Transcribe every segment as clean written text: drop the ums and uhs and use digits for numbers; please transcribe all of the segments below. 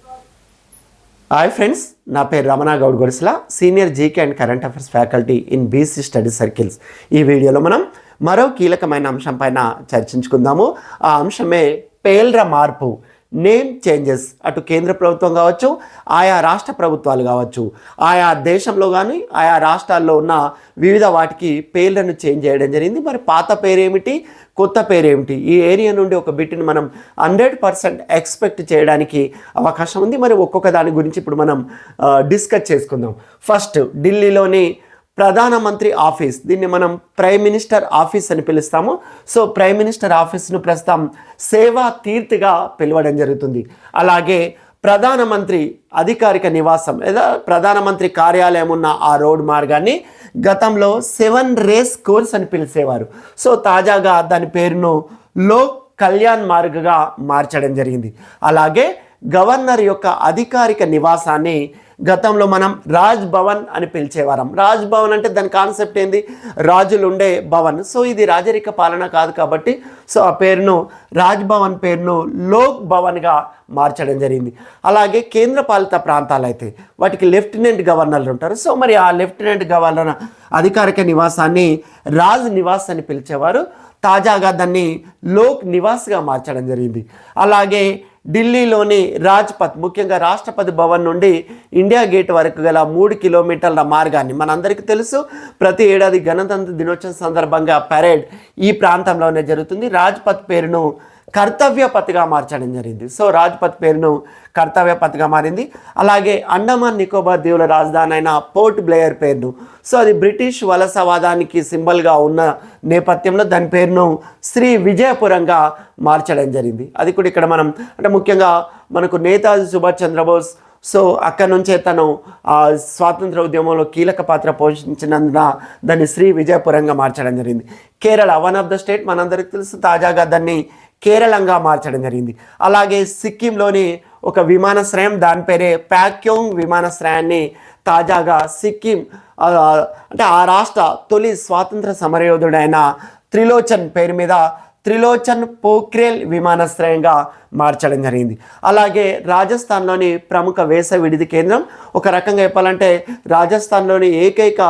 Hi friends, నా పేరు Ramana Goud Godisala, senior GK and current affairs faculty in BC study circles. ఈ వీడియోలో మనం మరో కీలకమైన అంశం పైన చర్చించుకుందాము. ఆ అంశమే పేర్ల మార్పు, నేమ్ చేంజెస్. అటు కేంద్ర ప్రభుత్వం కావచ్చు, ఆయా రాష్ట్ర ప్రభుత్వాలు కావచ్చు, ఆయా దేశంలో కానీ ఆయా రాష్ట్రాల్లో ఉన్న వివిధ వాటికి పేర్లను చేంజ్ చేయడం జరిగింది. మరి పాత పేరేమిటి, కొత్త పేరేమిటి, ఈ ఏరియా నుండి ఒక బిట్ని మనం 100% ఎక్స్పెక్ట్ చేయడానికి అవకాశం ఉంది. మరి ఒక్కొక్క దాని గురించి ఇప్పుడు మనం డిస్కస్ చేసుకుందాం. ఫస్ట్, ఢిల్లీలోని ప్రధానమంత్రి ఆఫీస్, దీన్ని మనం ప్రైమ్ మినిస్టర్ ఆఫీస్ అని పిలుస్తాము. సో ప్రైమ్ మినిస్టర్ ఆఫీస్ను ప్రస్తుతం సేవా తీర్థ్గా పిలవడం జరుగుతుంది. అలాగే ప్రధానమంత్రి అధికారిక నివాసం లేదా ప్రధానమంత్రి కార్యాలయం ఉన్న ఆ రోడ్ మార్గాన్ని గతంలో 7 రేస్ కోర్స్ అని పిలిచేవారు. సో తాజాగా దాని పేరును లోక్ కళ్యాణ్ మార్గ్గా మార్చడం జరిగింది. అలాగే గవర్నర్ యొక్క అధికారిక నివాసాన్ని గతంలో మనం రాజ్ భవన్ అని పిలిచేవారం. రాజ్ భవన్ అంటే దాని కాన్సెప్ట్ ఏంది, రాజులు ఉండే భవన్. సో ఇది రాజరిక పాలన కాదు కాబట్టి సో ఆ పేరును రాజ్ భవన్ పేరును లోక్ భవన్గా మార్చడం జరిగింది. అలాగే కేంద్ర పాలిత ప్రాంతాలు అయితే వాటికి లెఫ్టినెంట్ గవర్నర్లు ఉంటారు. సో మరి ఆ లెఫ్టినెంట్ గవర్నర్ అధికారిక నివాసాన్ని రాజ్ నివాస్ అని పిలిచేవారు. తాజాగా దాన్ని లోక్ నివాస్గా మార్చడం జరిగింది. అలాగే ఢిల్లీలోని రాజ్పథ్, ముఖ్యంగా రాష్ట్రపతి భవన్ నుండి ఇండియా గేట్ వరకు గల 3 కిలోమీటర్ల మార్గాన్ని మనందరికీ తెలుసు, ప్రతి ఏడాది గణతంత్ర దినోత్సవం సందర్భంగా పరేడ్ ఈ ప్రాంతంలోనే జరుగుతుంది. రాజ్పథ్ పేరును కర్తవ్య పథ్గా మార్చడం జరిగింది. సో రాజ్పథ్ పేరును కర్తవ్య పథ్గా మారింది. అలాగే అండమాన్ నికోబార్ దీవుల రాజధాని అయిన పోర్ట్ బ్లేయర్ పేరును, సో అది బ్రిటిష్ వలసవాదానికి సింబల్గా ఉన్న నేపథ్యంలో దాని పేరును శ్రీ విజయపురంగా మార్చడం జరిగింది. అది కూడా ఇక్కడ మనం అంటే ముఖ్యంగా మనకు నేతాజీ సుభాష్ చంద్రబోస్, సో అక్కడ నుంచే తను స్వాతంత్ర ఉద్యమంలో కీలక పాత్ర పోషించినందున దాన్ని శ్రీ విజయపురంగా మార్చడం జరిగింది. Kerala, one of the state, మనందరికీ తెలుసు, తాజాగా దాన్ని కేరళంగా మార్చడం జరిగింది. అలాగే సిక్కింలోని ఒక విమానాశ్రయం, దాని పేరే ప్యాక్యోంగ్ విమానాశ్రయాన్ని తాజాగా సిక్కిం అంటే ఆ రాష్ట్ర తొలి స్వాతంత్ర సమరయోధుడైన త్రిలోచన్ పేరు మీద త్రిలోచన్ పోఖ్రేల్ విమానాశ్రయంగా మార్చడం జరిగింది. అలాగే రాజస్థాన్లోని ప్రముఖ వేసవి విడిది కేంద్రం, ఒక రకంగా చెప్పాలంటే రాజస్థాన్లోని ఏకైక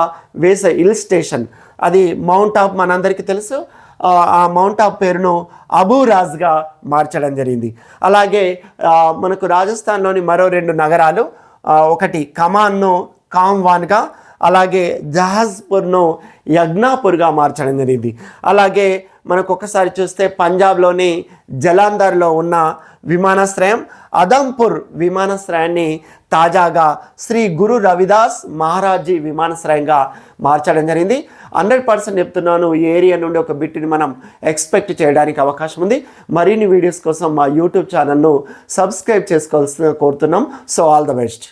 వేసవి హిల్ స్టేషన్, అది మౌంట్ ఆఫ్, మనందరికీ తెలుసు. ఆ మౌంట్ ఆఫ్ పేరును అబూ రాజ్గా మార్చడం జరిగింది. అలాగే మనకు రాజస్థాన్లోని మరో 2 నగరాలు, ఒకటి కమాన్ను కామ్వాన్గా, అలాగే జహాజ్పూర్ను యజ్ఞాపూర్గా మార్చడం జరిగింది. అలాగే మనకు ఒకసారి చూస్తే పంజాబ్లోని జలాంధర్లో ఉన్న విమానాశ్రయం అదంపూర్ విమానాశ్రయాన్ని తాజాగా శ్రీ గురు రవిదాస్ మహారాజీ విమానాశ్రయంగా మార్చడం జరిగింది. 100% చెప్తున్నాను, ఈ ఏరియా నుండి ఒక బిట్ని మనం ఎక్స్పెక్ట్ చేయడానికి అవకాశం ఉంది. మరిన్ని వీడియోస్ కోసం మా యూట్యూబ్ ఛానల్ను సబ్స్క్రైబ్ చేసుకోవాల్సిందిగా కోరుతున్నాం. So all the best.